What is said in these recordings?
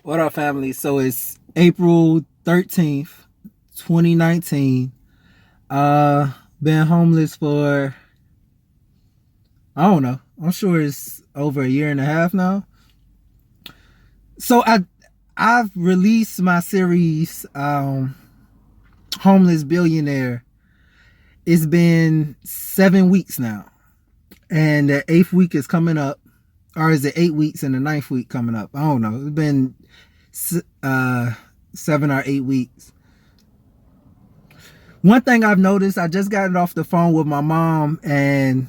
What up, family? So it's April 13th, 2019. Been homeless for, I don't know. I'm sure it's over a year and a half now. So I've released my series, Homeless Billionaire. It's been 7 weeks now, and the 8th week is coming up, or is it 8 weeks and the 9th week coming up? I don't know. It's been 7 or 8 weeks. One thing I've noticed, I just got it off the phone with my mom, and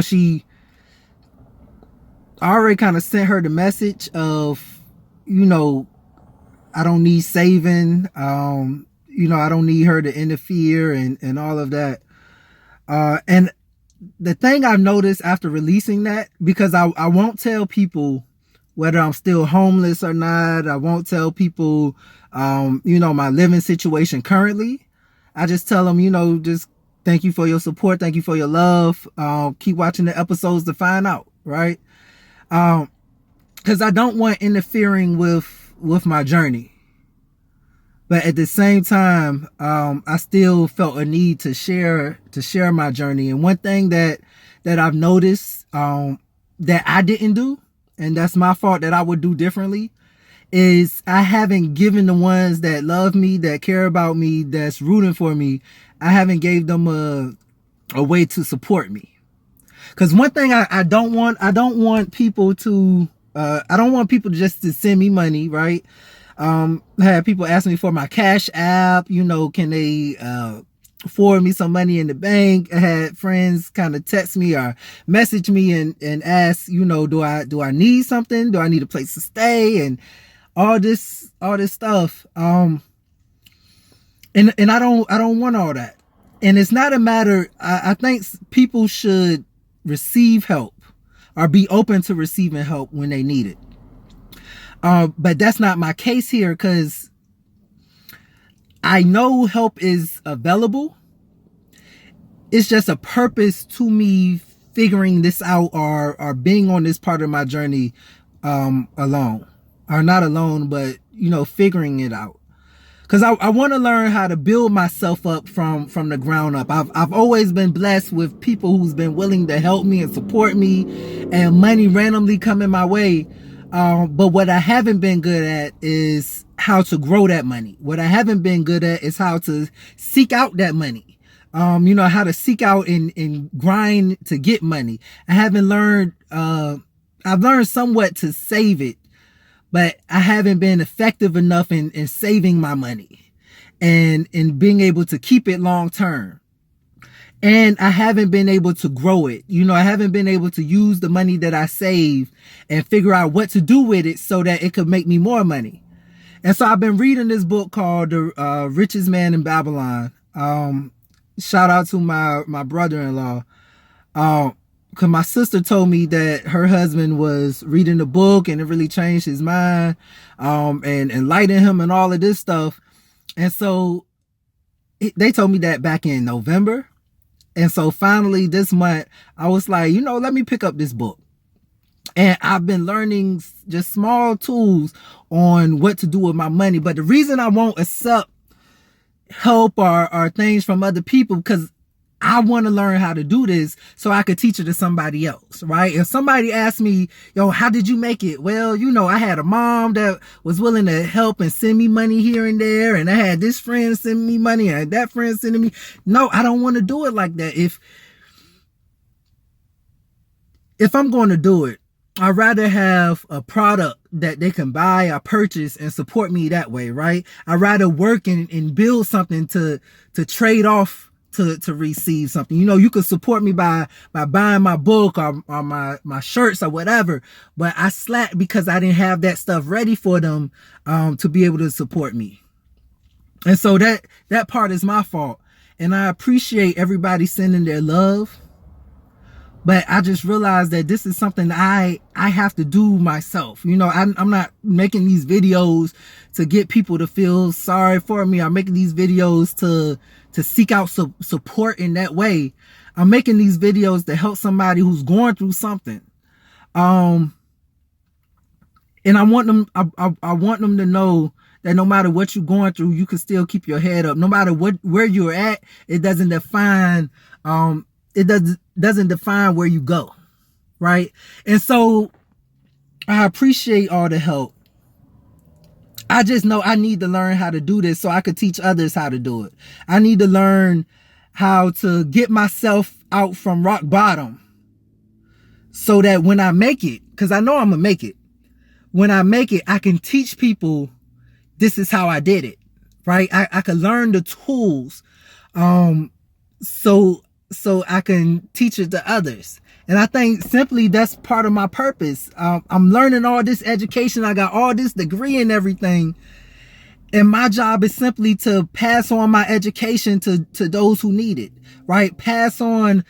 she I already kind of sent her the message of, I don't need saving. I don't need her to interfere and all of that. And the thing I've noticed after releasing that, because I won't tell people whether I'm still homeless or not. I won't tell people, my living situation currently. I just tell them, just thank you for your support. Thank you for your love. Keep watching the episodes to find out, right? Because I don't want interfering with my journey. But at the same time, I still felt a need to share my journey. And one thing that I've noticed, that I didn't do, and that's my fault, that I would do differently, is I haven't given the ones that love me, that care about me, that's rooting for me, I haven't gave them a way to support me. Because one thing I don't want people to, I don't want people just to send me money, right? I had people ask me for my Cash App, can they forward me some money in the bank? I had friends kind of text me or message me and ask, do I need something? Do I need a place to stay? And all this stuff. And I don't want all that. And it's not a matter, I think people should receive help or be open to receiving help when they need it. But that's not my case here, because I know help is available. It's just a purpose to me figuring this out, or being on this part of my journey alone. Or not alone, but, figuring it out. Because I want to learn how to build myself up from the ground up. I've always been blessed with people who's been willing to help me and support me, and money randomly coming my way. But what I haven't been good at is how to grow that money. What I haven't been good at is how to seek out that money. How to seek out and grind to get money. I haven't learned, I've learned somewhat to save it, but I haven't been effective enough in saving my money and in being able to keep it long term. And I haven't been able to grow it. I haven't been able to use the money that I save and figure out what to do with it so that it could make me more money. And so I've been reading this book called The Richest Man in Babylon. Shout out to my brother-in-law. Because my sister told me that her husband was reading the book and it really changed his mind, and enlightened him and all of this stuff. And so they told me that back in November. And so finally this month, I was like, let me pick up this book. And I've been learning just small tools on what to do with my money. But the reason I won't accept help or things from other people, because I want to learn how to do this so I could teach it to somebody else, right? If somebody asks me, how did you make it? Well, I had a mom that was willing to help and send me money here and there. And I had this friend send me money and that friend sending me. No, I don't want to do it like that. If I'm going to do it, I'd rather have a product that they can buy or purchase and support me that way, right? I'd rather work and build something to trade off to receive something. You could support me by buying my book or my shirts or whatever, but I slacked because I didn't have that stuff ready for them to be able to support me. And so that part is my fault. And I appreciate everybody sending their love, but I just realized that this is something I have to do myself. I'm not making these videos to get people to feel sorry for me. I'm making these videos to seek out support in that way. I'm making these videos to help somebody who's going through something. And I want them, I want them to know that no matter what you're going through, you can still keep your head up. No matter where you're at, it doesn't define, doesn't define where you go. Right. And so I appreciate all the help. I just know I need to learn how to do this so I could teach others how to do it. I need to learn how to get myself out from rock bottom so that when I make it, because I know I'm going to make it, when I make it, I can teach people this is how I did it, right? I can learn the tools so I can teach it to others. And I think simply that's part of my purpose. I'm learning all this education. I got all this degree and everything. And my job is simply to pass on my education to those who need it, right? Pass on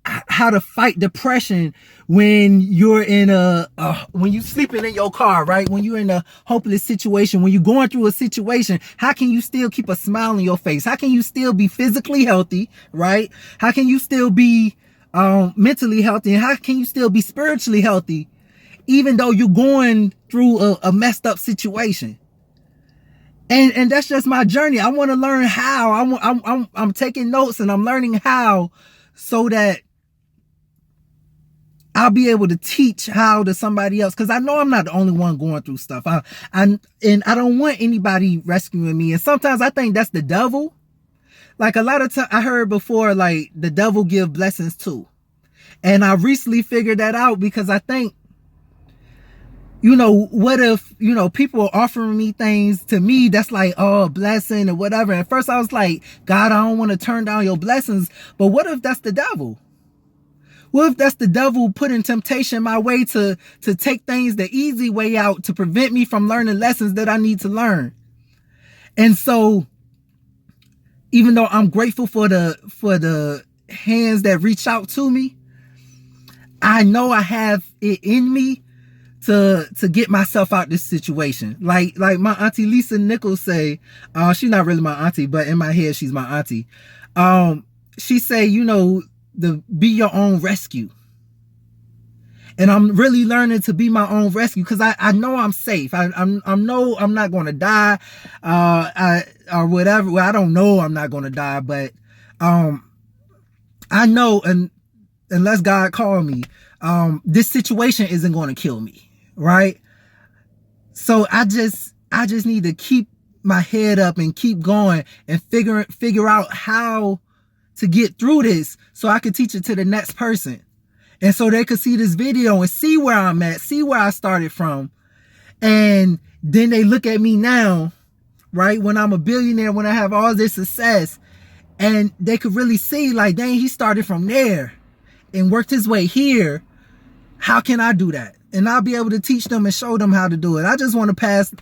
how to fight depression when you're in when you're sleeping in your car, right? When you're in a hopeless situation, when you're going through a situation, how can you still keep a smile on your face? How can you still be physically healthy, right? How can you still be mentally healthy? And how can you still be spiritually healthy, even though you're going through a messed up situation? And that's just my journey. I want to learn how. I'm taking notes and I'm learning how so that I'll be able to teach how to somebody else. Cause I know I'm not the only one going through stuff. And I don't want anybody rescuing me. And sometimes I think that's the devil. Like a lot of times I heard before, like the devil give blessings too. And I recently figured that out because I think, what if, people are offering me things to me that's like, oh, a blessing or whatever. At first I was like, God, I don't want to turn down your blessings. But what if that's the devil? What if that's the devil putting temptation my way to take things the easy way out to prevent me from learning lessons that I need to learn? And so, even though I'm grateful for the hands that reach out to me, I know I have it in me to get myself out this situation. Like my auntie Lisa Nichols say, she's not really my auntie, but in my head she's my auntie. She say, be your own rescue. And I'm really learning to be my own rescue because I know I'm safe. I know I'm not going to die, or whatever. Well, I don't know I'm not going to die, but I know, and unless God call me, this situation isn't going to kill me, right? So I just need to keep my head up and keep going and figure out how to get through this so I can teach it to the next person. And so they could see this video and see where I'm at, see where I started from. And then they look at me now, right? When I'm a billionaire, when I have all this success, and they could really see like, dang, he started from there and worked his way here. How can I do that? And I'll be able to teach them and show them how to do it. I just want to pass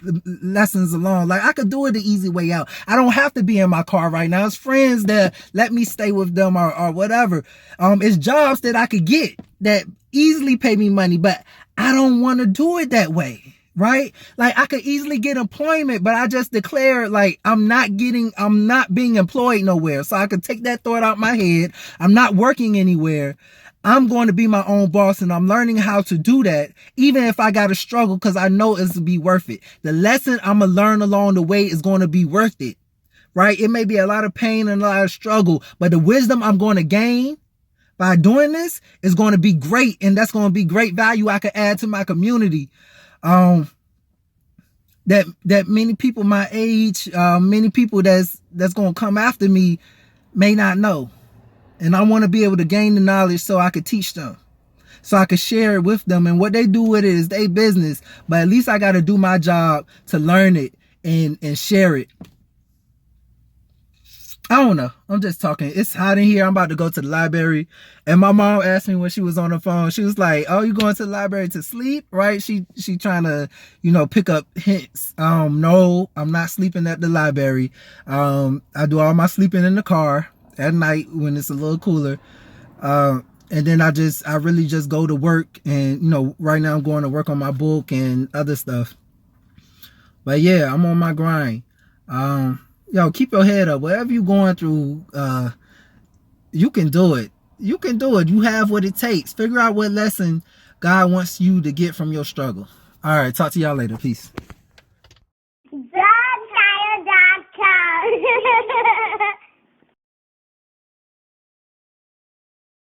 lessons along. Like I could do it the easy way out. I don't have to be in my car right now. It's friends that let me stay with them or whatever. It's jobs that I could get that easily pay me money, but I don't want to do it that way. Right? Like I could easily get employment, but I just declared like I'm not being employed nowhere. So I could take that thought out my head. I'm not working anywhere. I'm going to be my own boss and I'm learning how to do that, even if I got to struggle, because I know it's to be worth it. The lesson I'm going to learn along the way is going to be worth it, right? It may be a lot of pain and a lot of struggle, but the wisdom I'm going to gain by doing this is going to be great. And that's going to be great value I could add to my community. That many people my age, many people that's going to come after me may not know. And I want to be able to gain the knowledge so I could teach them, so I could share it with them. And what they do with it is their business. But at least I got to do my job to learn it and share it. I don't know. I'm just talking. It's hot in here. I'm about to go to the library. And my mom asked me when she was on the phone, she was like, oh, you going to the library to sleep? Right? She trying to, pick up hints. No, I'm not sleeping at the library. I do all my sleeping in the car at night when it's a little cooler. And then I really just go to work. And, right now I'm going to work on my book and other stuff. But yeah, I'm on my grind. Keep your head up. Whatever you're going through, you can do it. You can do it. You have what it takes. Figure out what lesson God wants you to get from your struggle. All right, talk to y'all later. Peace. TheTire.com.